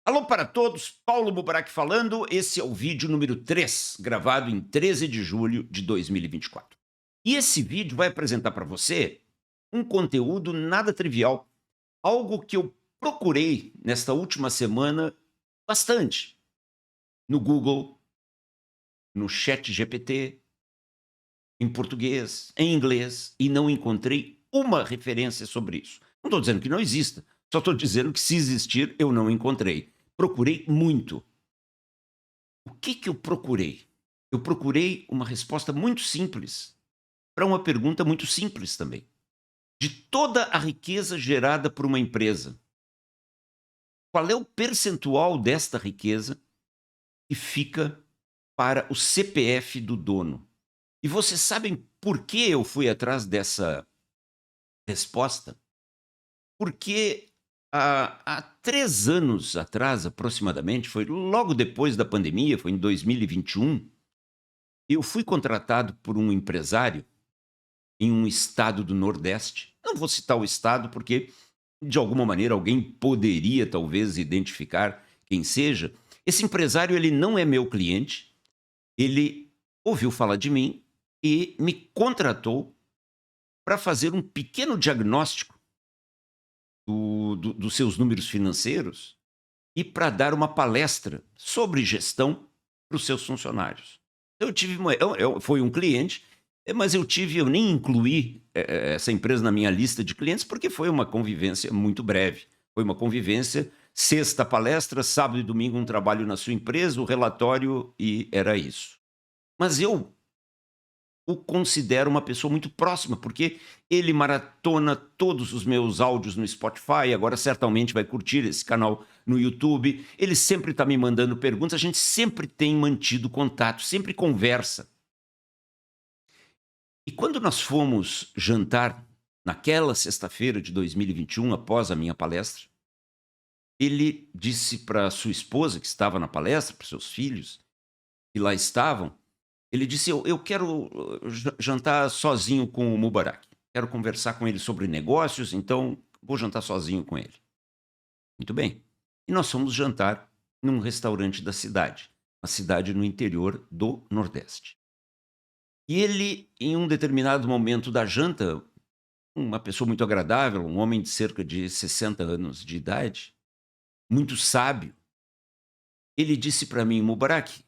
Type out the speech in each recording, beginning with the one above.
Alô para todos, Paulo Mubarak falando. Esse é o vídeo número 3, gravado em 13 de julho de 2024. E esse vídeo vai apresentar para você um conteúdo nada trivial, algo que eu procurei nesta última semana bastante no Google, no Chat GPT, em português, em inglês, e não encontrei uma referência sobre isso. Não estou dizendo que não exista, só estou dizendo que se existir, eu não encontrei. Procurei muito. O que eu procurei? Eu procurei uma resposta muito simples para uma pergunta muito simples também. De toda a riqueza gerada por uma empresa, qual é o percentual desta riqueza que fica para o CPF do dono? E vocês sabem por que eu fui atrás dessa resposta? Porque há 3 anos atrás, aproximadamente, foi logo depois da pandemia, foi em 2021, eu fui contratado por um empresário em um estado do Nordeste. Não vou citar o estado porque, de alguma maneira, alguém poderia talvez identificar quem seja. Esse empresário, ele não é meu cliente, ele ouviu falar de mim e me contratou para fazer um pequeno diagnóstico dos seus números financeiros e para dar uma palestra sobre gestão para os seus funcionários. Eu tive foi um cliente, mas eu nem incluí essa empresa na minha lista de clientes porque foi uma convivência muito breve. Foi uma convivência, sexta palestra, sábado e domingo um trabalho na sua empresa, o relatório e era isso. Mas eu o considero uma pessoa muito próxima, porque ele maratona todos os meus áudios no Spotify, agora certamente vai curtir esse canal no YouTube. Ele sempre está me mandando perguntas, a gente sempre tem mantido contato, sempre conversa. E quando nós fomos jantar, naquela sexta-feira de 2021, após a minha palestra, ele disse para sua esposa, que estava na palestra, para seus filhos, que lá estavam, ele disse: eu quero jantar sozinho com o Mubarak. Quero conversar com ele sobre negócios, então vou jantar sozinho com ele. Muito bem. E nós fomos jantar num restaurante da cidade, uma cidade no interior do Nordeste. E ele, em um determinado momento da janta, uma pessoa muito agradável, um homem de cerca de 60 anos de idade, muito sábio, ele disse para mim: Mubarak,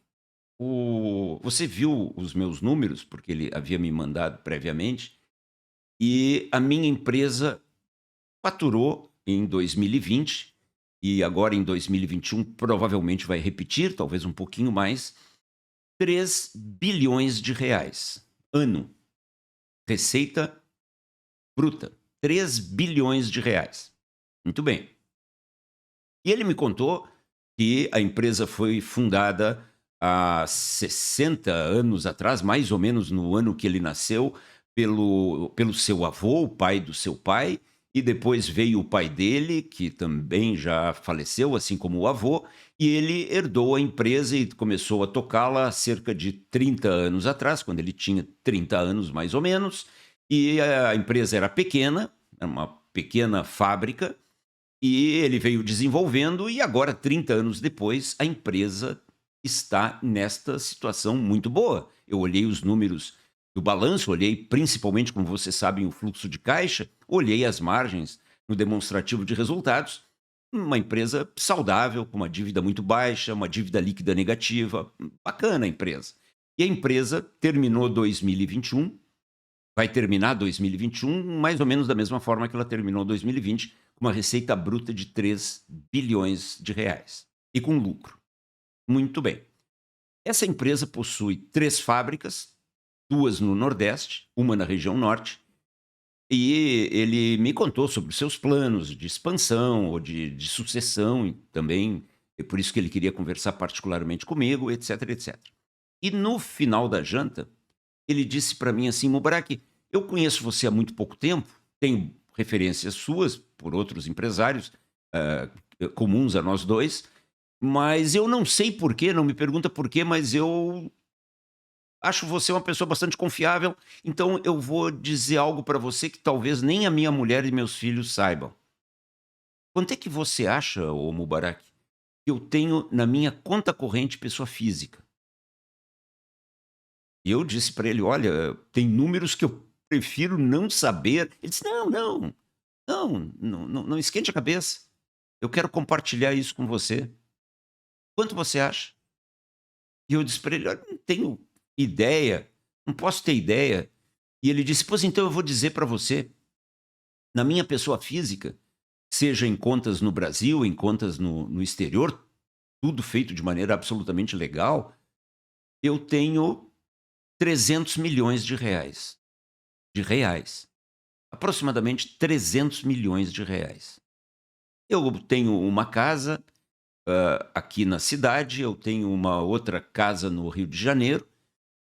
você viu os meus números, porque ele havia me mandado previamente, e a minha empresa faturou em 2020 e agora em 2021 provavelmente vai repetir, talvez um pouquinho mais, 3 bilhões de reais ano, receita bruta, 3 bilhões de reais. Muito bem. E ele me contou que a empresa foi fundada há 60 anos atrás, mais ou menos no ano que ele nasceu, pelo seu avô, o pai do seu pai, e depois veio o pai dele, que também já faleceu, assim como o avô, e ele herdou a empresa e começou a tocá-la há cerca de 30 anos atrás, quando ele tinha 30 anos mais ou menos, e a empresa era pequena, era uma pequena fábrica, e ele veio desenvolvendo e agora, 30 anos depois, a empresa está nesta situação muito boa. Eu olhei os números do balanço, olhei principalmente, como vocês sabem, o fluxo de caixa, olhei as margens no demonstrativo de resultados. Uma empresa saudável, com uma dívida muito baixa, uma dívida líquida negativa. Bacana a empresa. E a empresa terminou 2021, vai terminar 2021 mais ou menos da mesma forma que ela terminou 2020, com uma receita bruta de 3 bilhões de reais e com lucro. Muito bem. Essa empresa possui 3 fábricas, 2 no Nordeste, uma na região Norte, e ele me contou sobre os seus planos de expansão ou de sucessão e também, é por isso que ele queria conversar particularmente comigo, etc, etc. E no final da janta, ele disse para mim assim: Mubarak, eu conheço você há muito pouco tempo, tenho referências suas por outros empresários, ah, comuns a nós dois, mas eu não sei porquê, não me pergunta porquê, mas eu acho você uma pessoa bastante confiável, então eu vou dizer algo para você que talvez nem a minha mulher e meus filhos saibam. Quanto é que você acha, ô Mubarak, eu tenho na minha conta corrente pessoa física. E eu disse para ele: "Olha, tem números que eu prefiro não saber". Ele disse: "Não, não, não esquente a cabeça. Eu quero compartilhar isso com você. Quanto você acha?". E eu disse para ele: "Olha, não tenho ideia, não posso ter ideia". E ele disse: "Pois então eu vou dizer para você, na minha pessoa física, seja em contas no Brasil, em contas no exterior, tudo feito de maneira absolutamente legal, eu tenho 300 milhões de reais. De reais. Aproximadamente 300 milhões de reais. Eu tenho uma casa aqui na cidade, eu tenho uma outra casa no Rio de Janeiro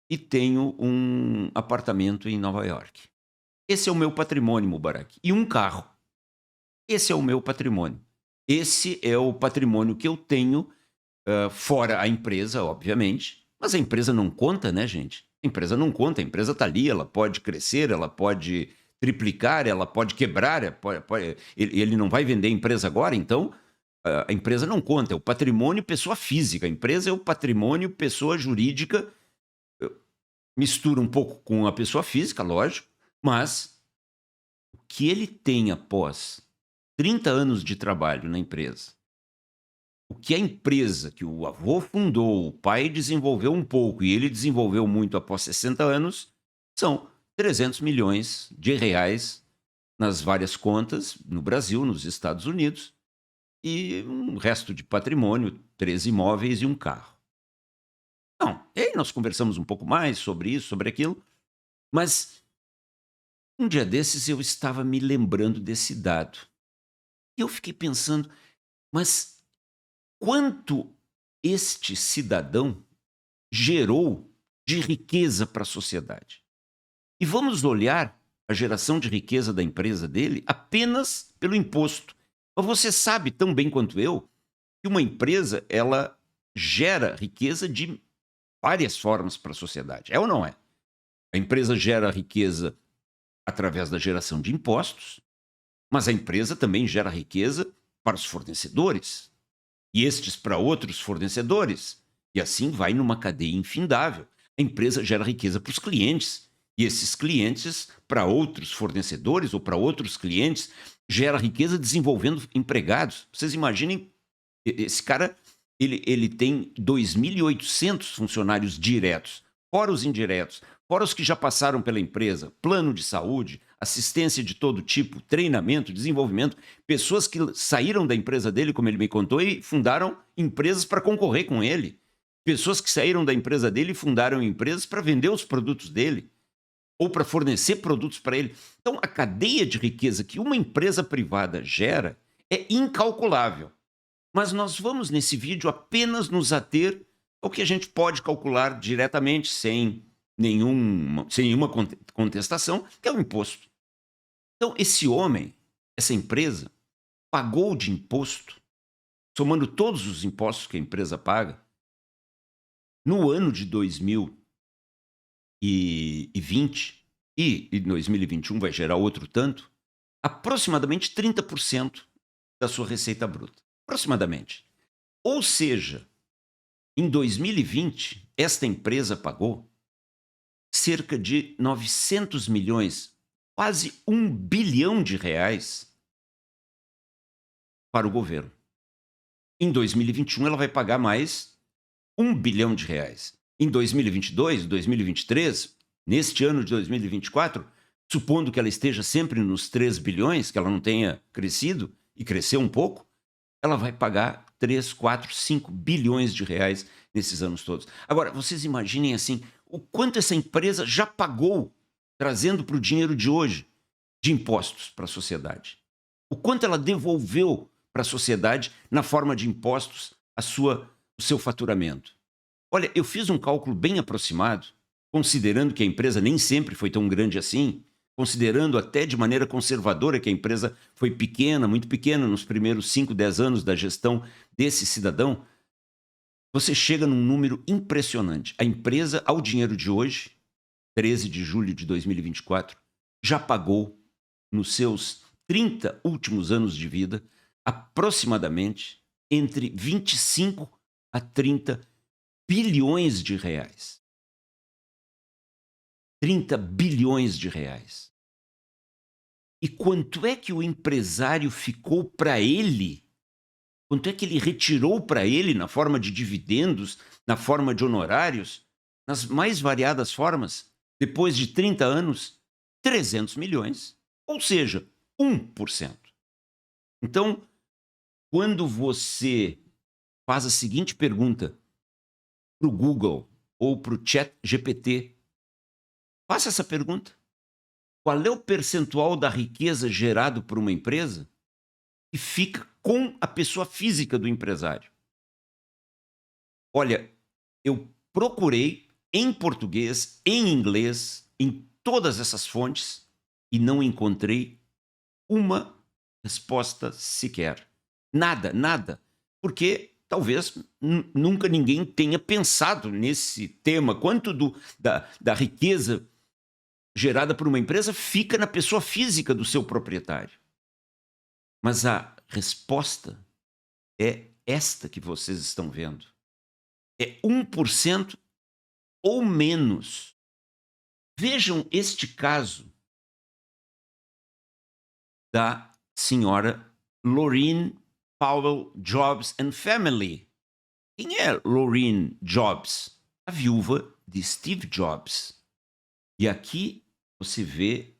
e tenho um apartamento em Nova York. Esse é o meu patrimônio, Mubarak. E um carro. Esse é o meu patrimônio. Esse é o patrimônio que eu tenho, fora a empresa, obviamente. Mas a empresa não conta, né, gente? A empresa não conta, a empresa está ali, ela pode crescer, ela pode triplicar, ela pode quebrar, ele não vai vender a empresa agora, então a empresa não conta, é o patrimônio pessoa física, a empresa é o patrimônio pessoa jurídica, mistura um pouco com a pessoa física, lógico, mas o que ele tem após 30 anos de trabalho na empresa, o que a empresa que o avô fundou, o pai desenvolveu um pouco e ele desenvolveu muito após 60 anos, são 300 milhões de reais nas várias contas no Brasil, nos Estados Unidos, e um resto de patrimônio, 3 imóveis e um carro. Não, e aí nós conversamos um pouco mais sobre isso, sobre aquilo, mas um dia desses eu estava me lembrando desse dado. E eu fiquei pensando, mas quanto este cidadão gerou de riqueza para a sociedade? E vamos olhar a geração de riqueza da empresa dele apenas pelo imposto. Mas você sabe tão bem quanto eu que uma empresa, ela gera riqueza de várias formas para a sociedade. É ou não é? A empresa gera riqueza através da geração de impostos, mas a empresa também gera riqueza para os fornecedores, e estes para outros fornecedores, e assim vai numa cadeia infindável. A empresa gera riqueza para os clientes, e esses clientes para outros fornecedores ou para outros clientes, gera riqueza desenvolvendo empregados. Vocês imaginem, esse cara, ele tem 2.800 funcionários diretos, fora os indiretos, fora os que já passaram pela empresa, plano de saúde, assistência de todo tipo, treinamento, desenvolvimento, pessoas que saíram da empresa dele, como ele me contou, e fundaram empresas para concorrer com ele. Pessoas que saíram da empresa dele e fundaram empresas para vender os produtos dele ou para fornecer produtos para ele. Então, a cadeia de riqueza que uma empresa privada gera é incalculável. Mas nós vamos, nesse vídeo, apenas nos ater ao que a gente pode calcular diretamente, sem nenhuma contestação, que é o imposto. Então, esse homem, essa empresa, pagou de imposto, somando todos os impostos que a empresa paga, no ano de 2020, e em 2021 vai gerar outro tanto, aproximadamente 30% da sua receita bruta. Aproximadamente. Ou seja, em 2020, esta empresa pagou cerca de 900 milhões, quase 1 bilhão de reais para o governo. Em 2021, ela vai pagar mais 1 bilhão de reais. Em 2022, 2023, neste ano de 2024, supondo que ela esteja sempre nos 3 bilhões, que ela não tenha crescido e cresceu um pouco, ela vai pagar 3, 4, 5 bilhões de reais nesses anos todos. Agora, vocês imaginem assim, o quanto essa empresa já pagou, trazendo para o dinheiro de hoje, de impostos para a sociedade. O quanto ela devolveu para a sociedade, na forma de impostos, o seu faturamento. Olha, eu fiz um cálculo bem aproximado, considerando que a empresa nem sempre foi tão grande assim, considerando até de maneira conservadora que a empresa foi pequena, muito pequena, nos primeiros 5, 10 anos da gestão desse cidadão, você chega num número impressionante. A empresa, ao dinheiro de hoje, 13 de julho de 2024, já pagou, nos seus 30 últimos anos de vida, aproximadamente entre 25 a 30 bilhões de reais. 30 bilhões de reais. E quanto é que o empresário ficou para ele? Quanto é que ele retirou para ele na forma de dividendos, na forma de honorários, nas mais variadas formas, depois de 30 anos? 300 milhões, ou seja, 1%. Então, quando você faz a seguinte pergunta para o Google ou para o ChatGPT, faça essa pergunta. Qual é o percentual da riqueza gerado por uma empresa que fica com a pessoa física do empresário? Olha, eu procurei em português, em inglês, em todas essas fontes e não encontrei uma resposta sequer. Nada, nada. Porque talvez nunca ninguém tenha pensado nesse tema. Quanto da riqueza gerada por uma empresa fica na pessoa física do seu proprietário? Mas a resposta é esta que vocês estão vendo. É 1% ou menos. Vejam este caso da senhora Laurene Powell Jobs and Family. Quem é Laurene Jobs? A viúva de Steve Jobs. E aqui você vê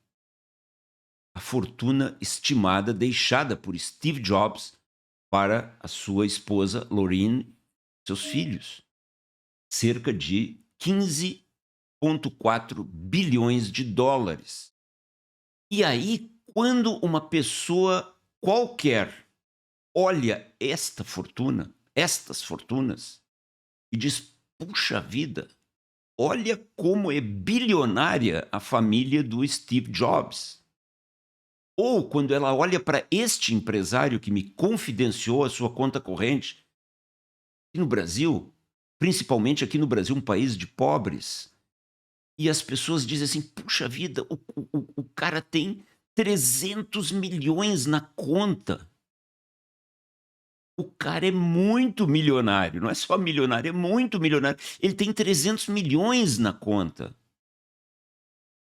a fortuna estimada deixada por Steve Jobs para a sua esposa Laurene e seus filhos. Cerca de 15,4 bilhões de dólares. E aí, quando uma pessoa qualquer olha esta fortuna, estas fortunas, e diz: puxa vida, olha como é bilionária a família do Steve Jobs. Ou quando ela olha para este empresário que me confidenciou a sua conta corrente, aqui no Brasil, principalmente aqui no Brasil, um país de pobres, e as pessoas dizem assim: puxa vida, o cara tem 300 milhões na conta. O cara é muito milionário, não é só milionário, é muito milionário. Ele tem 300 milhões na conta.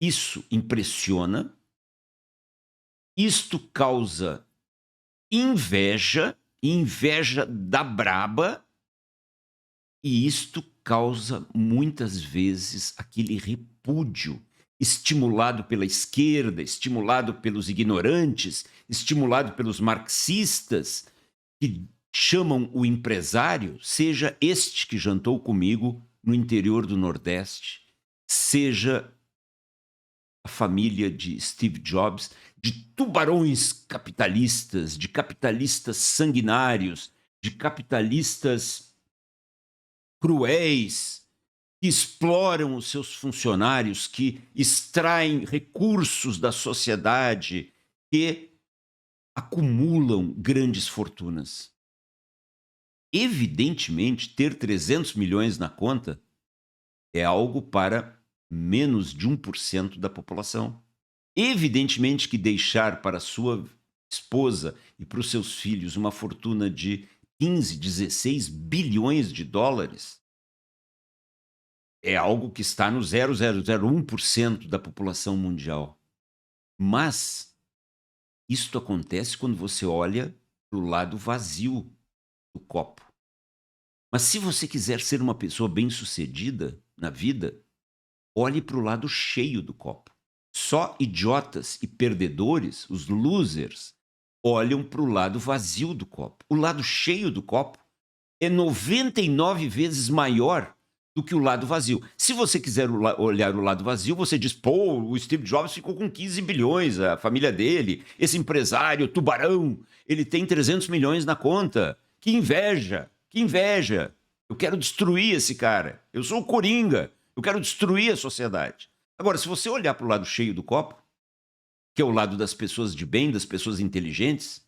Isso impressiona, isto causa inveja, inveja da braba, e isto causa muitas vezes aquele repúdio estimulado pela esquerda, estimulado pelos ignorantes, estimulado pelos marxistas, que chamam o empresário, seja este que jantou comigo no interior do Nordeste, seja a família de Steve Jobs, de tubarões capitalistas, de capitalistas sanguinários, de capitalistas cruéis, que exploram os seus funcionários, que extraem recursos da sociedade, que acumulam grandes fortunas. Evidentemente, ter 300 milhões na conta é algo para menos de 1% da população. Evidentemente que deixar para sua esposa e para os seus filhos uma fortuna de 15, 16 bilhões de dólares é algo que está no 0,001% da população mundial. Mas isto acontece quando você olha para o lado vazio do copo. Mas se você quiser ser uma pessoa bem-sucedida na vida, olhe para o lado cheio do copo. Só idiotas e perdedores, os losers, olham para o lado vazio do copo. O lado cheio do copo é 99 vezes maior do que o lado vazio. Se você quiser olhar o lado vazio, você diz: pô, o Steve Jobs ficou com 15 bilhões, a família dele, esse empresário, tubarão, ele tem 300 milhões na conta. Que inveja, que inveja. Eu quero destruir esse cara. Eu sou o Coringa. Eu quero destruir a sociedade. Agora, se você olhar para o lado cheio do copo, que é o lado das pessoas de bem, das pessoas inteligentes,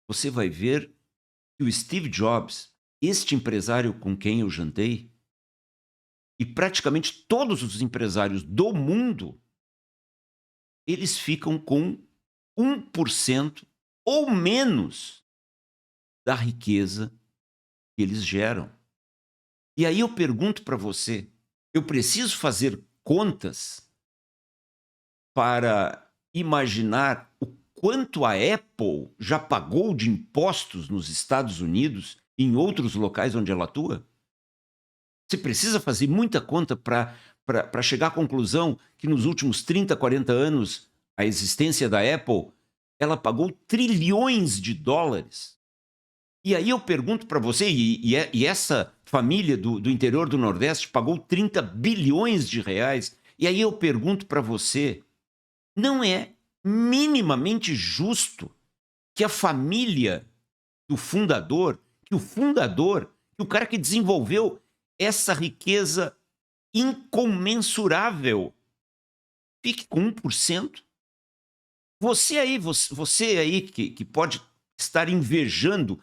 você vai ver que o Steve Jobs, este empresário com quem eu jantei, e praticamente todos os empresários do mundo, eles ficam com 1% ou menos da riqueza que eles geram. E aí eu pergunto para você, eu preciso fazer contas para imaginar o quanto a Apple já pagou de impostos nos Estados Unidos e em outros locais onde ela atua? Você precisa fazer muita conta para chegar à conclusão que nos últimos 30, 40 anos, a existência da Apple, ela pagou trilhões de dólares. E aí eu pergunto para você, e essa família do interior do Nordeste pagou 30 bilhões de reais. E aí eu pergunto para você, não é minimamente justo que a família do fundador, que o cara que desenvolveu essa riqueza incomensurável, fique com 1%? Você aí que pode estar invejando.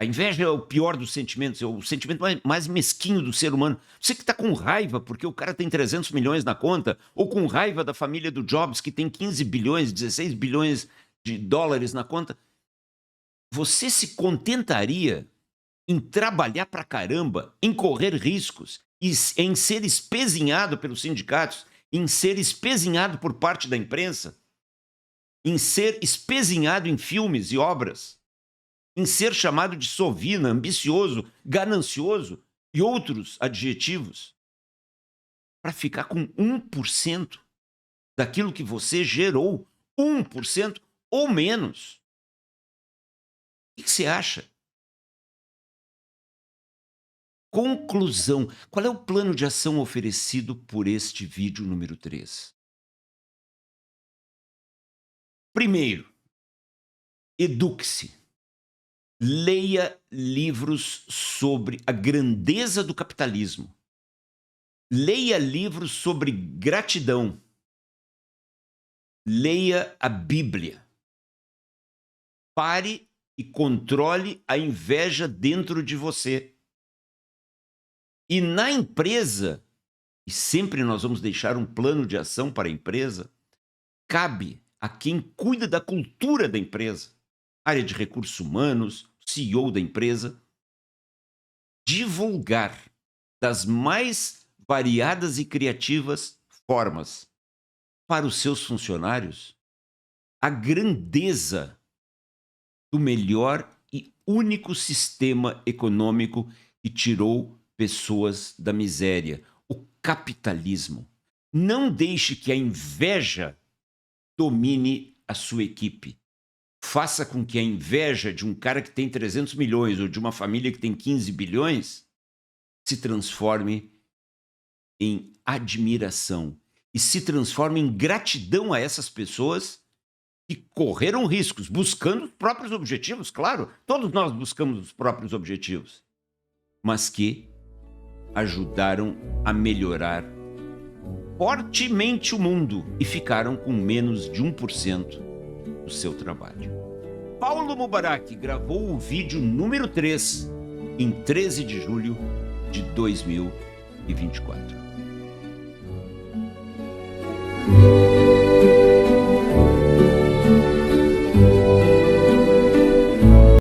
A inveja é o pior dos sentimentos, é o sentimento mais mesquinho do ser humano. Você que está com raiva porque o cara tem 300 milhões na conta, ou com raiva da família do Jobs que tem 15 bilhões, 16 bilhões de dólares na conta, você se contentaria em trabalhar pra caramba, em correr riscos, em ser espezinhado pelos sindicatos, em ser espezinhado por parte da imprensa, em ser espezinhado em filmes e obras, em ser chamado de sovina, ambicioso, ganancioso e outros adjetivos, para ficar com 1% daquilo que você gerou, 1% ou menos? O que você acha? Conclusão. Qual é o plano de ação oferecido por este vídeo número 3? Primeiro, eduque-se. Leia livros sobre a grandeza do capitalismo. Leia livros sobre gratidão. Leia a Bíblia. Pare e controle a inveja dentro de você. E na empresa, e sempre nós vamos deixar um plano de ação para a empresa, cabe a quem cuida da cultura da empresa, área de recursos humanos, CEO da empresa, divulgar das mais variadas e criativas formas para os seus funcionários a grandeza do melhor e único sistema econômico que tirou pessoas da miséria, o capitalismo. Não deixe que a inveja domine a sua equipe. Faça com que a inveja de um cara que tem 300 milhões ou de uma família que tem 15 bilhões se transforme em admiração e se transforme em gratidão a essas pessoas que correram riscos, buscando os próprios objetivos, claro, todos nós buscamos os próprios objetivos, mas que ajudaram a melhorar fortemente o mundo e ficaram com menos de 1% do seu trabalho. Paulo Mubarak gravou o vídeo número 3 em 13 de julho de 2024.